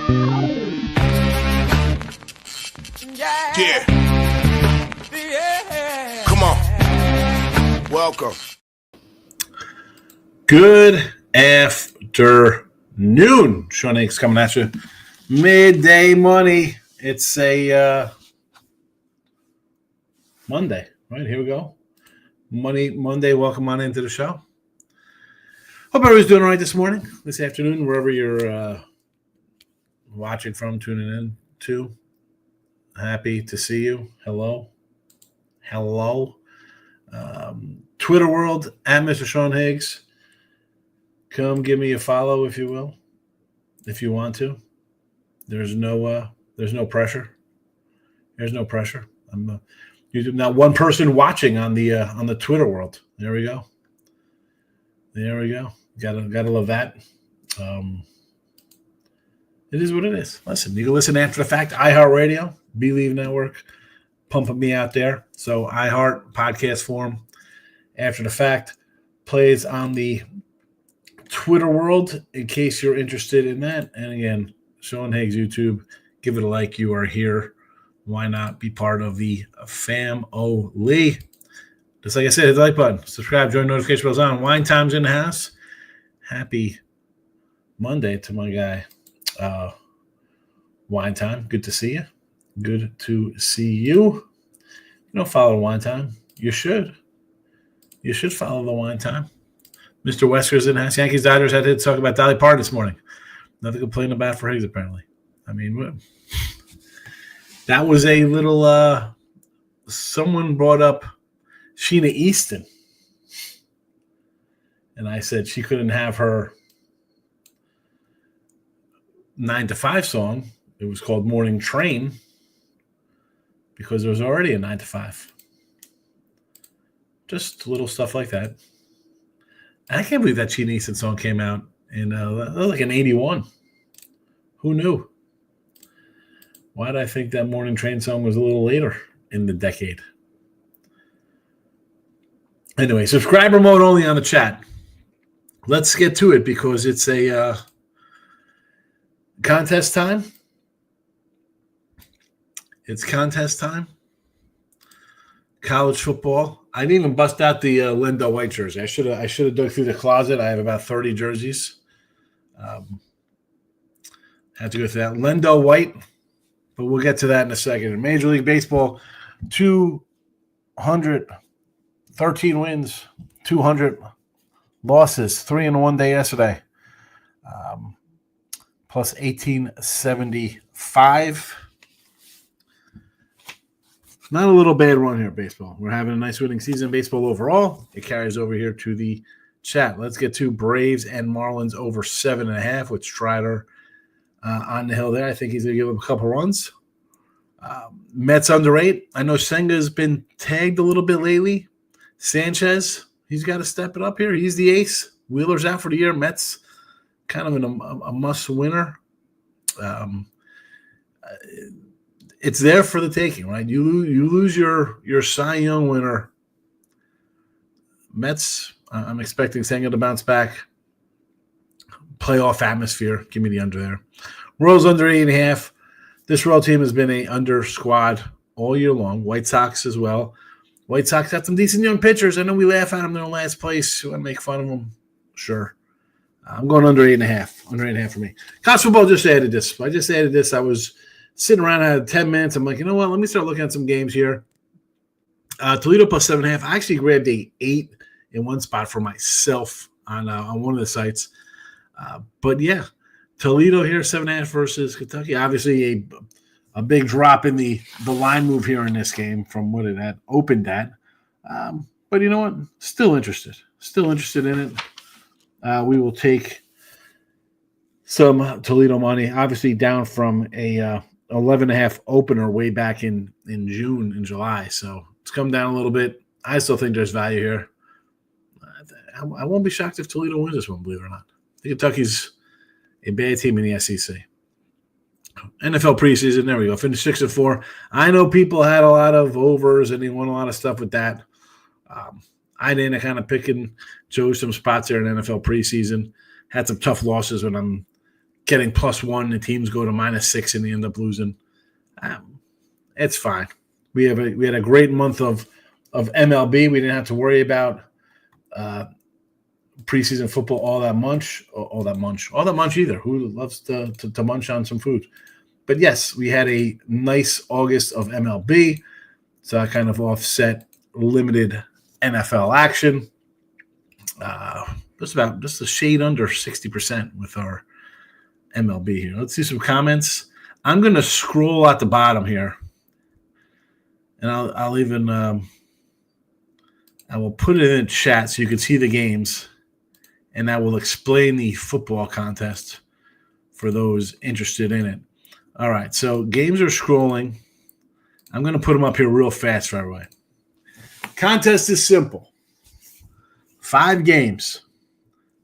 Yeah. Come on. Welcome. Good afternoon. Sean Higgs coming at you. Midday money. It's a Monday, right? Here we go. Monday. Welcome on into the show. Hope everybody's doing all right this morning, this afternoon, wherever you're watching from, tuning in to. Happy to see you. Hello. Twitter world, at Mr. Sean Higgs. Come give me a follow, if you will, if you want to. There's no pressure. There's no pressure. I'm not one person watching on the Twitter world. There we go. Gotta love that. It is what it is. Listen, you can listen after the fact. iHeartRadio, Believe Network, pumping me out there. So iHeart podcast form after the fact plays on the Twitter world in case you're interested in that. And again, Sean Higgs YouTube, give it a like. You are here. Why not be part of the family? Just like I said, hit the like button, subscribe, join notification bells on. Wine time's in the house. Happy Monday to my guy. Wine Time, good to see you. Good to see you. You don't follow Wine Time. You should. You should follow the Wine Time. Mr. Wesker's in the house. Yankees Dodgers had to talk about Dolly Parton this morning. Nothing to complain about for Higgs, apparently. I mean, that was a little someone brought up Sheena Easton. And I said she couldn't have her 9 to 5 song. It was called Morning Train because there was already a 9 to 5. Just little stuff like that. I can't believe that Sheena Easton song came out in that was like in 81. Who knew? Why did I think that Morning Train song was a little later in the decade? Anyway, subscriber mode only on the chat. Let's get to it because it's a contest time. It's contest time. College football. I didn't even bust out the Lindo White jersey. I should have dug through the closet. I have about 30 jerseys. Had to go through that. Lindo White, but we'll get to that in a second. In Major League Baseball, 213 wins, 200 losses, 3 in one day yesterday. Plus 1875. Not a little bad run here, baseball. We're having a nice winning season, baseball overall. It carries over here to the chat. Let's get to Braves and Marlins over 7.5 with Strider on the hill there. I think he's going to give them a couple runs. Mets under 8. I know Senga's been tagged a little bit lately. Sanchez, he's got to step it up here. He's the ace. Wheeler's out for the year. Mets kind of a must winner. It's there for the taking, right? You lose your Cy Young winner. Mets, I'm expecting Senga to bounce back. Playoff atmosphere. Give me the under there. Royals under 8.5. This Royal team has been a under squad all year long. White Sox as well. White Sox got some decent young pitchers. I know we laugh at them. They're in last place. We want to make fun of them. Sure. I'm going under 8.5. Under 8.5 for me. College football just added this. I just added this. I was sitting around, I had 10 minutes. I'm like, you know what? Let me start looking at some games here. Toledo plus 7.5. I actually grabbed a 8 in one spot for myself on one of the sites. But yeah, Toledo here, 7.5 versus Kentucky. Obviously a big drop in the line move here in this game from what it had opened at. But you know what? Still interested. Still interested in it. We will take some Toledo money. Obviously down from a 11.5 opener way back in June and July. So it's come down a little bit. I still think there's value here. I won't be shocked if Toledo wins this one, believe it or not. I think Kentucky's a bad team in the SEC. NFL preseason, there we go. Finished 6-4. I know people had a lot of overs and they won a lot of stuff with that. I didn't kind of pick and chose some spots there in NFL preseason. Had some tough losses when I'm getting +1. The teams go to -6 and they end up losing. It's fine. We had a great month of MLB. We didn't have to worry about preseason football all that much either. Who loves to munch on some food? But yes, we had a nice August of MLB, so I kind of offset limited NFL action. Just a shade under 60% with our MLB here. Let's see some comments. I'm going to scroll at the bottom here, and I'll even I will put it in chat so you can see the games, and I will explain the football contest for those interested in it. All right, so games are scrolling. I'm going to put them up here real fast for everybody. Contest is simple. 5 games.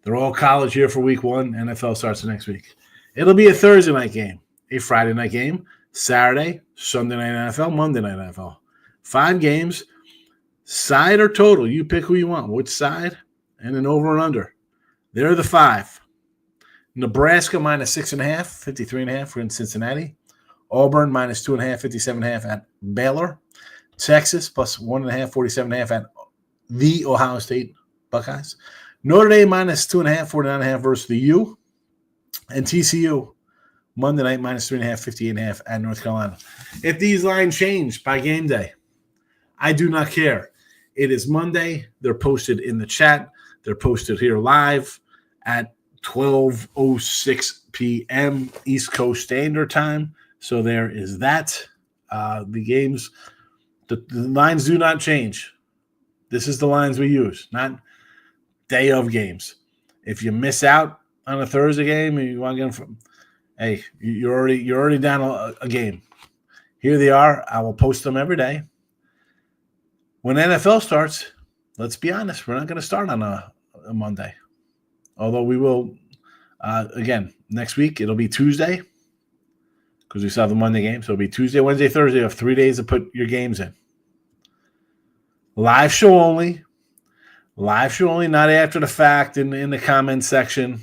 They're all college here for week 1. NFL starts the next week. It'll be a Thursday night game, a Friday night game, Saturday, Sunday night NFL, Monday night NFL. 5 games, side or total. You pick who you want, which side, and then over and under. There are the 5. Nebraska -6.5, 53.5 in Cincinnati. Auburn -2.5, 57.5 at Baylor. Texas +1.5, 47.5 at the Ohio State Buckeyes. Notre Dame -2.5, 49.5 versus the U. And TCU Monday night -3.5, 58.5 at North Carolina. If these lines change by game day, I do not care. It is Monday. They're posted in the chat. They're posted here live at 12:06 p.m. East Coast Standard Time. So there is that. The games, the lines do not change. This is the lines we use, not day of games. If you miss out on a Thursday game and you want to get them from, hey, you're already down a game. Here they are. I will post them every day. When NFL starts, let's be honest, we're not going to start on a Monday. Although we will, again, next week, it'll be Tuesday because we still have the Monday game. So it'll be Tuesday, Wednesday, Thursday. You have 3 days to put your games in. Live show only. Live show only, not after the fact in the comment section.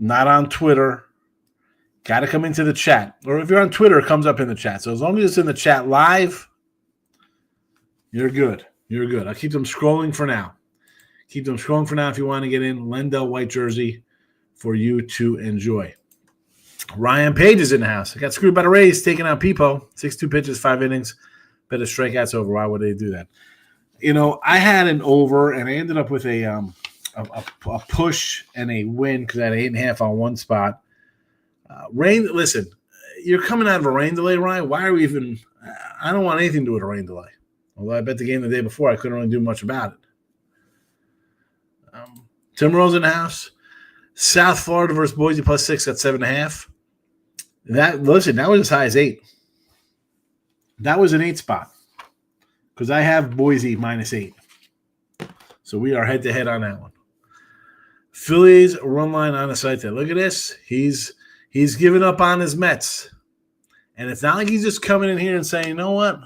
Not on Twitter. Got to come into the chat. Or if you're on Twitter, it comes up in the chat. So as long as it's in the chat live, you're good. You're good. I'll keep them scrolling for now. Keep them scrolling for now if you want to get in. Lendell white jersey for you to enjoy. Ryan Page is in the house. I got screwed by the Rays, taking out Peepo. 6-2 pitches, 5 innings. Better strikeouts over. Why would they do that? You know, I had an over, and I ended up with a push and a win because I had 8.5 on one spot. Rain, listen, you're coming out of a rain delay, Ryan. Why are we even – I don't want anything to do with a rain delay. Although I bet the game the day before, I couldn't really do much about it. Tim Rose in the house. South Florida versus Boise +6 at 7.5. That was as high as 8. That was an 8 spot because I have Boise -8. So we are head-to-head on that one. Phillies run line on the site there. Look at this. He's given up on his Mets. And it's not like he's just coming in here and saying, you know what?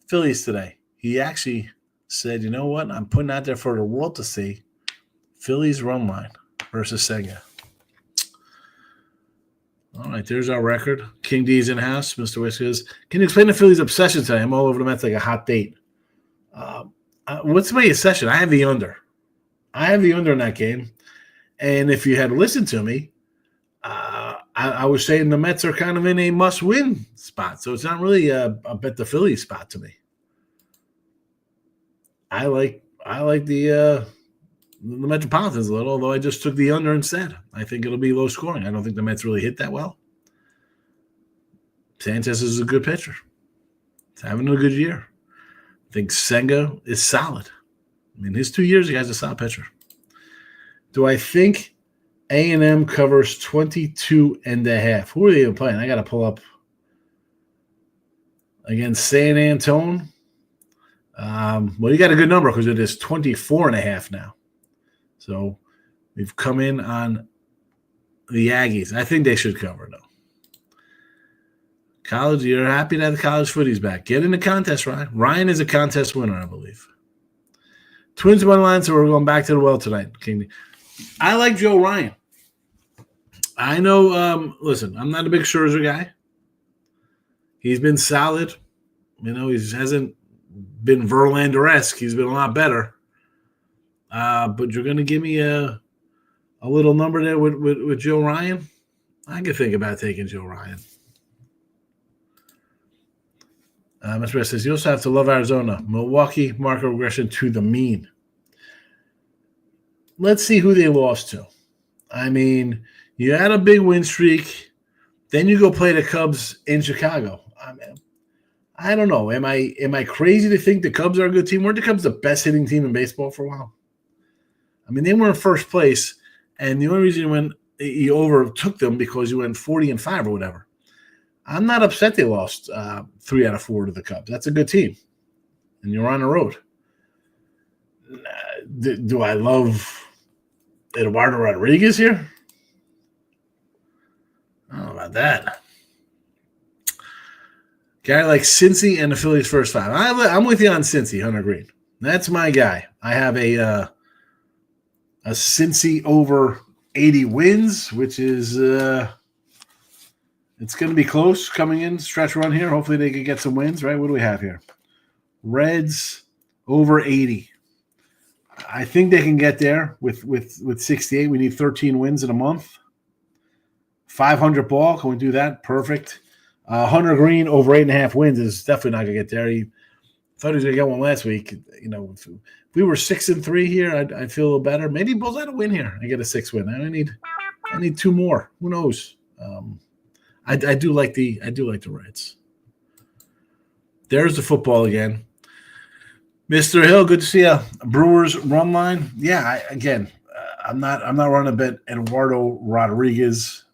Phillies today. He actually said, you know what? I'm putting out there for the world to see. Phillies run line versus Sega. All right, there's our record. King D's in house. Mr. Whiskers. Can you explain the Phillies' obsession today? I'm all over the Mets like a hot date. What's my obsession? I have the under. I have the under in that game. And if you had listened to me, I was saying the Mets are kind of in a must-win spot. So it's not really a bet the Phillies spot to me. I like the Metropolitans a little, although I just took the under instead. I think it'll be low scoring. I don't think the Mets really hit that well. Sanchez is a good pitcher. He's having a good year. I think Senga is solid. I mean, his 2 years, the guy's a solid pitcher. Do I think A&M covers 22.5? Who are they even playing? I got to pull up against San Antone. Well, you got a good number because it is 24.5 now. So we've come in on the Aggies. I think they should cover, though. College, you're happy to have the college footies back. Get in the contest, Ryan. Ryan is a contest winner, I believe. Twins money line, so we're going back to the well tonight. I like Joe Ryan. I know. Listen, I'm not a big Scherzer guy. He's been solid. He hasn't been Verlander-esque. He's been a lot better. But you're going to give me a little number there with Joe Ryan? I can think about taking Joe Ryan. Mr. West says, you also have to love Arizona. Milwaukee, market regression to the mean. Let's see who they lost to. I mean, you had a big win streak. Then you go play the Cubs in Chicago. I don't know. Am I crazy to think the Cubs are a good team? Weren't the Cubs the best hitting team in baseball for a while? I mean, they were in first place, and the only reason you overtook them because you went 40-5 or whatever. I'm not upset they lost 3 out of 4 to the Cubs. That's a good team, and you're on the road. Do I love Eduardo Rodriguez here? I don't know about that. Guy like Cincy and the Phillies first 5. I'm with you on Cincy, Hunter Green. That's my guy. I have a Cincy over 80 wins, which is it's going to be close coming in stretch run here. Hopefully they can get some wins, right? What do we have here? Reds over 80. I think they can get there with 68. We need 13 wins in a month. 500 ball. Can we do that? Perfect. Hunter Green over 8.5 wins is definitely not going to get there. He thought he was going to get one last week. If we were 6-3 here, I'd feel a little better. Maybe he pulls out a win here. I get a 6 win. I need 2 more. Who knows? I do like the Reds. There's the football again. Mr. Hill, good to see you. Brewers run line. Yeah, I'm not running a bet. Eduardo Rodriguez,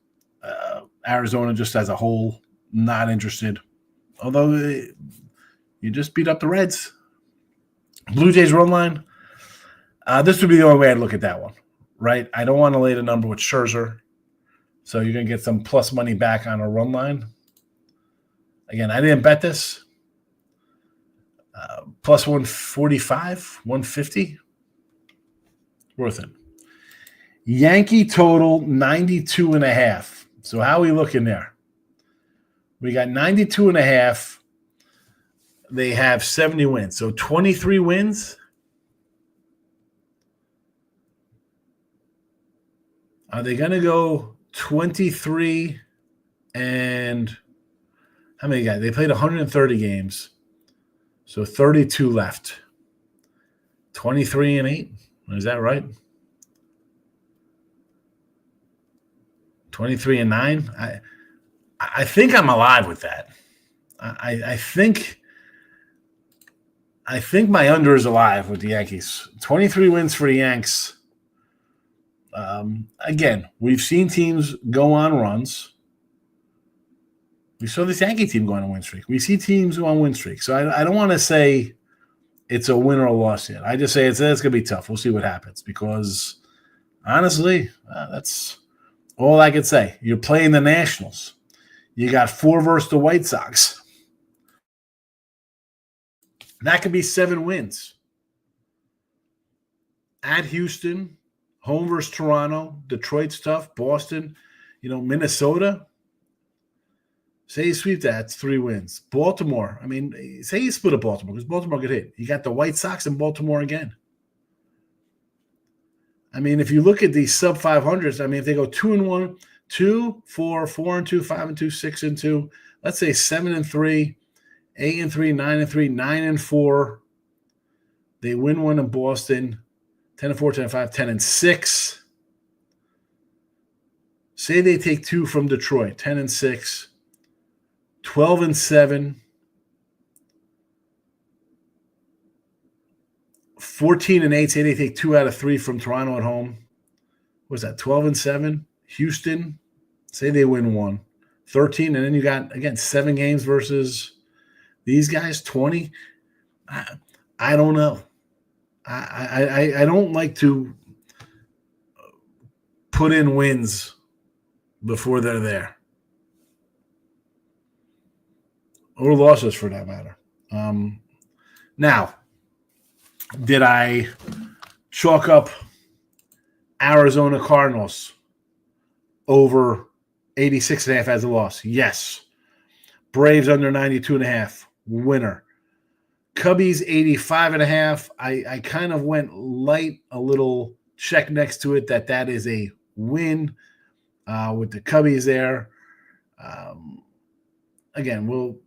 Arizona just as a whole, not interested. Although you just beat up the Reds. Blue Jays run line. This would be the only way I'd look at that one, right? I don't want to lay the number with Scherzer. So you're going to get some plus money back on a run line. Again, I didn't bet this. Plus 145, 150. Worth it. Yankee total 92.5. So how are we looking there? We got 92.5. They have 70 wins. So 23 wins. Are they going to go 23 and how many guys? They played 130 games. So 32 left. 23-8. Is that right? 23-9. I think I'm alive with that. I think my under is alive with the Yankees. 23 wins for the Yanks. Again, we've seen teams go on runs. We saw this Yankee team go on a win streak. We see teams go on win streak. So I don't want to say it's a win or a loss yet. I just say it's going to be tough. We'll see what happens because, honestly, that's all I could say. You're playing the Nationals. You got 4 versus the White Sox. That could be 7 wins. At Houston, home versus Toronto, Detroit's tough, Boston, Minnesota. Say you sweep that, it's 3 wins. Baltimore, say you split at Baltimore because Baltimore could hit. You got the White Sox and Baltimore again. If you look at these sub 500s, if they go 2-1, 2, 4, 4-2, 5-2, 6-2, let's say 7-3, 8-3, 9-3, 9-4. They win 1 in Boston, 10-4, 10-5, 10-6. Say they take 2 from Detroit, 10-6. 12-7, 14-8. Say they take 2 out of 3 from Toronto at home. What's that? 12-7. Houston. Say they win 1. 13, and then you got again 7 games versus these guys. 20. I don't know. I don't like to put in wins before they're there. Or losses for that matter. Now, did I chalk up Arizona Cardinals over 86.5 as a loss. Yes. Braves under 92.5. Winner. Cubbies 85.5. I kind of went light, a little check next to it that is a win with the Cubbies there. Again,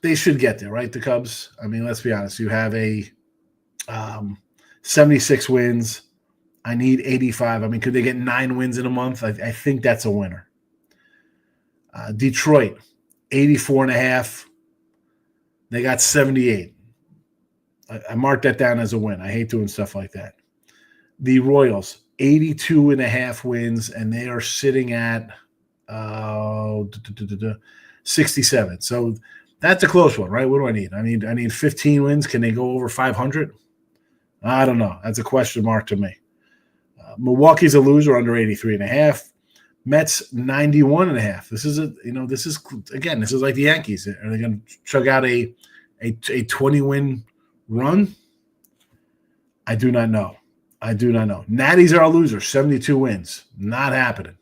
they should get there, right? The Cubs. I mean, let's be honest. You have a 76 wins. I need 85. I mean, could they get 9 wins in a month? I think that's a winner. Detroit, 84.5. They got 78. I marked that down as a win. I hate doing stuff like that. The Royals, 82.5 wins, and they are sitting at 67. So that's a close one, right? What do I need? I need 15 wins. Can they go over 500? I don't know. That's a question mark to me. Milwaukee's a loser, under 83.5. Mets 91.5. This is like the Yankees. Are they going to chug out a 20-win run? I do not know. Natties are a loser, 72 wins. Not happening.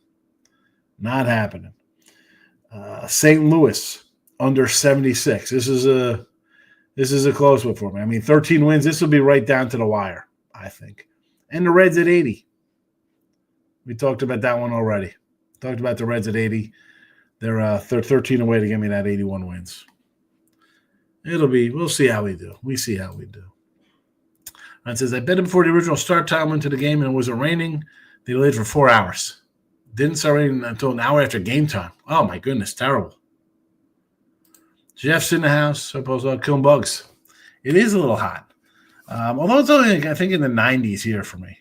St. Louis under 76. This is a close one for me. I mean, 13 wins. This will be right down to the wire, I think. And the Reds at 80. We talked about that one already. Talked about the Reds at 80. They're 13 away to give me that 81 wins. We'll see how we do. And it says, I bet him before the original start time went to the game and it wasn't raining. They delayed for 4 hours. Didn't start raining until an hour after game time. Oh, my goodness, terrible. Jeff's in the house. Suppose I'll kill bugs. It is a little hot. Although it's only, I think, in the 90s here for me.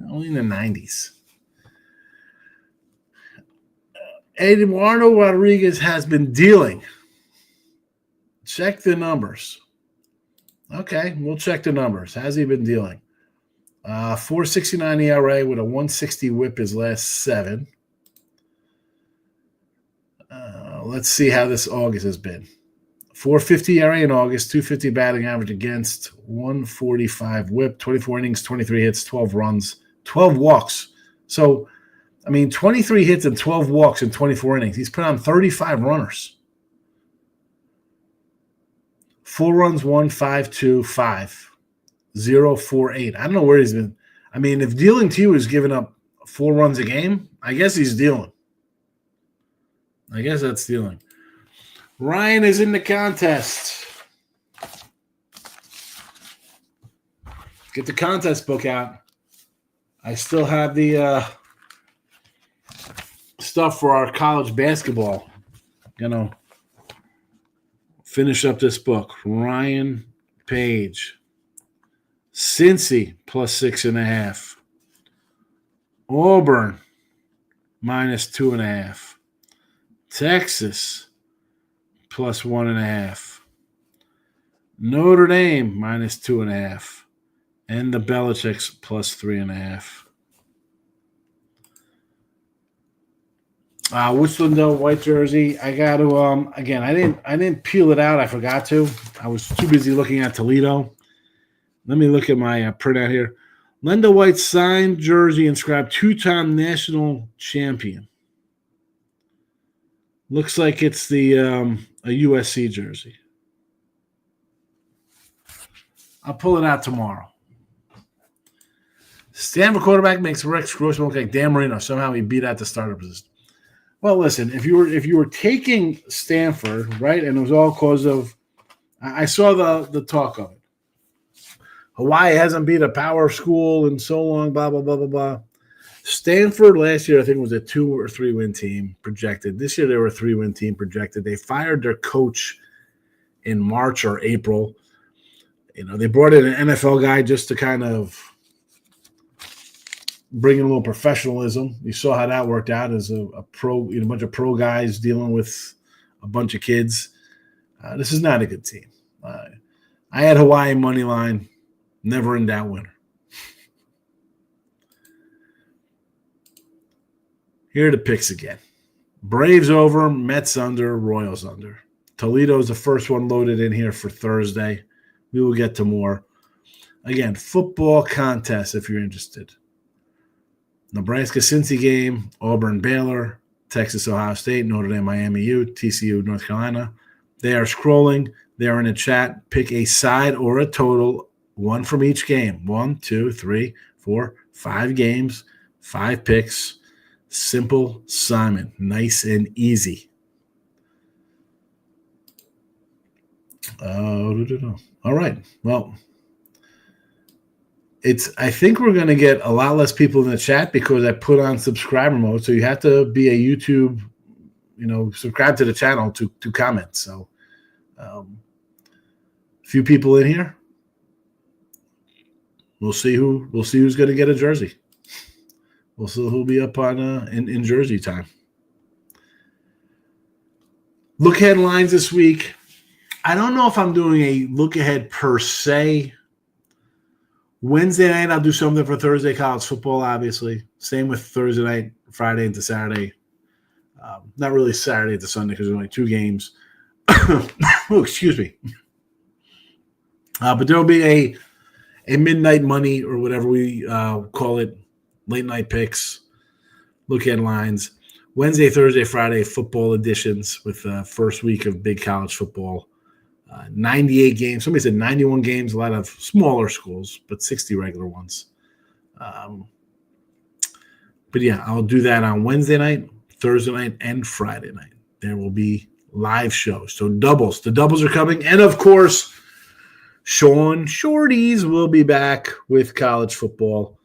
Only in the 90s. Eduardo Rodriguez has been dealing. Check the numbers. Okay, we'll check the numbers. Has he been dealing? 4.69 ERA with a 1.60 whip his last 7. Let's see how this August has been. 4.50 ERA in August, 2.50 batting average against, 1.45 whip, 24 innings, 23 hits, 12 runs, 12 walks. So, 23 hits and 12 walks in 24 innings. He's put on 35 runners. 4 runs, 1, 5, 2, 5, 0, 4, 8. I don't know where he's been. If dealing to you is giving up 4 runs a game, I guess he's dealing. I guess that's dealing. Ryan is in the contest. Get the contest book out. I still have the stuff for our college basketball. Finish up this book. Ryan Page. Cincy plus 6.5. Auburn minus 2.5. Texas plus 1.5. Notre Dame minus 2.5. And the Belichick's plus 3.5. Which Lindell white jersey? I got to again. I didn't peel it out. I forgot to. I was too busy looking at Toledo. Let me look at my printout here. Lindell White signed jersey inscribed 2-time national champion. Looks like it's the a USC jersey. I'll pull it out tomorrow. Stanford quarterback makes Rex Grossman look like Dan Marino. Somehow he beat out the starter position. Well, listen, if you were taking Stanford, right, and it was all cause of, I saw the talk of it. Hawaii hasn't beat a power school in so long, blah, blah, blah, blah, blah. Stanford last year, I think, was a 2 or 3 win team projected. This year, they were a 3-win team projected. They fired their coach in March or April. They brought in an NFL guy just to kind of bring in a little professionalism. You saw how that worked out as a pro, a bunch of pro guys dealing with a bunch of kids. This is not a good team. I had Hawaii money line, never in doubt winner. Here are the picks again. Braves over, Mets under, Royals under. Toledo's the first one loaded in here for Thursday. We will get to more. Again, football contest if you're interested. Nebraska-Cincy game, Auburn-Baylor, Texas-Ohio State, Notre Dame-Miami-U, TCU-North Carolina. They are scrolling. They are in a chat. Pick a side or a total, one from each game. 1, 2, 3, 4, 5 games, 5 picks. Simple, Simon. Nice and easy. All right. Well, I think we're going to get a lot less people in the chat because I put on subscriber mode. So you have to be a YouTube, subscribe to the channel to comment. So a few people in here. We'll see who's going to get a jersey. We'll see who'll be up on in jersey time. Look ahead lines this week. I don't know if I'm doing a look ahead per se. Wednesday night, I'll do something for Thursday college football, obviously. Same with Thursday night, Friday into Saturday. Not really Saturday into Sunday because there's only 2 games. Oh, excuse me. But there will be a midnight money or whatever we call it, late night picks, look at lines. Wednesday, Thursday, Friday, football editions with the first week of big college football. 98 games. Somebody said 91 games, a lot of smaller schools, but 60 regular ones. But yeah, I'll do that on Wednesday night, Thursday night, and Friday night. There will be live shows. So doubles. The doubles are coming. And, of course, Sean Shorties will be back with college football.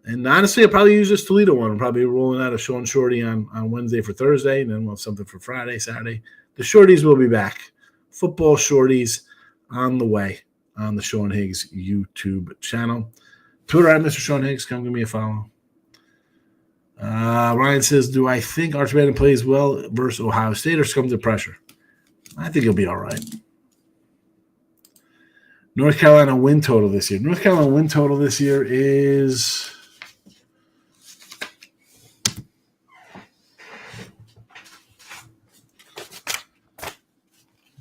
And honestly, I'll probably use this Toledo one. I'm probably rolling out a Sean Shorty on Wednesday for Thursday, and then we'll have something for Friday, Saturday. The Shorties will be back. Football Shorties on the way on the Sean Higgs YouTube channel. Twitter at Mr. Sean Higgs. Come give me a follow. Ryan says, do I think Arch Manning plays well versus Ohio State or succumbs to pressure? I think he'll be all right. North Carolina win total this year. North Carolina win total this year is –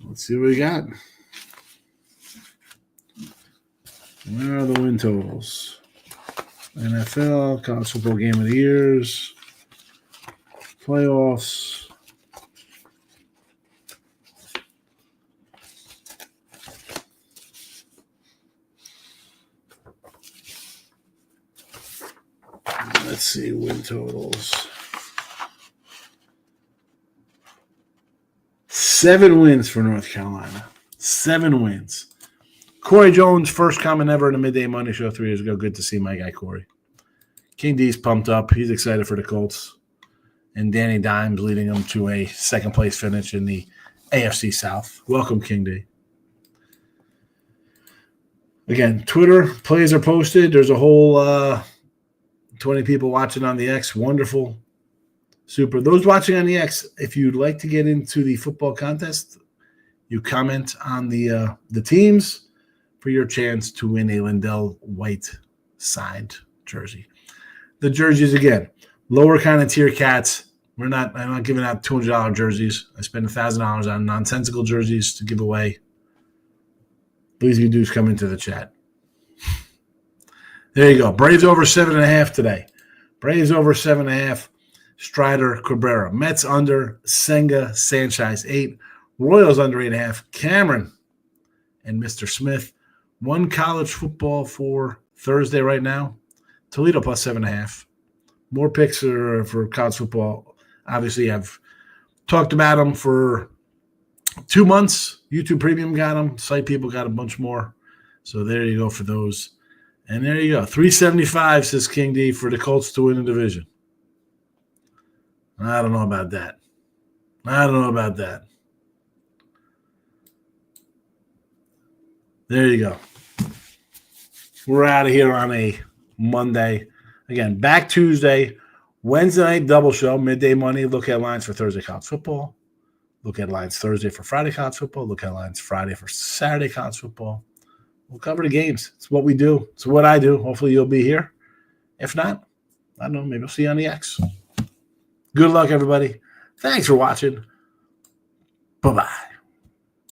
let's see what we got. Where are the win totals? NFL, college football game of the years, playoffs. Let's see win totals. 7 wins for North Carolina. 7 wins. Corey Jones, first comment ever in a Midday Money Show 3 years ago. Good to see my guy Corey. King D's pumped up. He's excited for the Colts. And Danny Dimes leading them to a second-place finish in the AFC South. Welcome, King D. Again, Twitter plays are posted. There's a whole 20 people watching on the X. Wonderful. Super. Those watching on the X, if you'd like to get into the football contest, you comment on the teams for your chance to win a Lindell White signed jersey. The jerseys, again, lower kind of tier cats. I'm not giving out $200 jerseys. I spend $1,000 on nonsensical jerseys to give away. Please, you dudes come into the chat. There you go. Braves over 7.5 today. Braves over 7.5. Strider, Cabrera. Mets under, Senga, Sanchez 8. Royals under 8.5. Cameron and Mr. Smith. 1 college football for Thursday right now. Toledo plus 7.5. More picks for college football. Obviously, I've talked about them for 2 months. YouTube Premium got them. Site people got a bunch more. So there you go for those. And there you go. 375, says King D, for the Colts to win the division. I don't know about that. There you go. We're out of here on a Monday. Again, back Tuesday, Wednesday night double show, midday money. Look at lines for Thursday college football. Look at lines Thursday for Friday college football. Look at lines Friday for Saturday college football. We'll cover the games. It's what we do. It's what I do. Hopefully you'll be here. If not, I don't know. Maybe I'll see you on the X. Good luck, everybody. Thanks for watching. Bye-bye.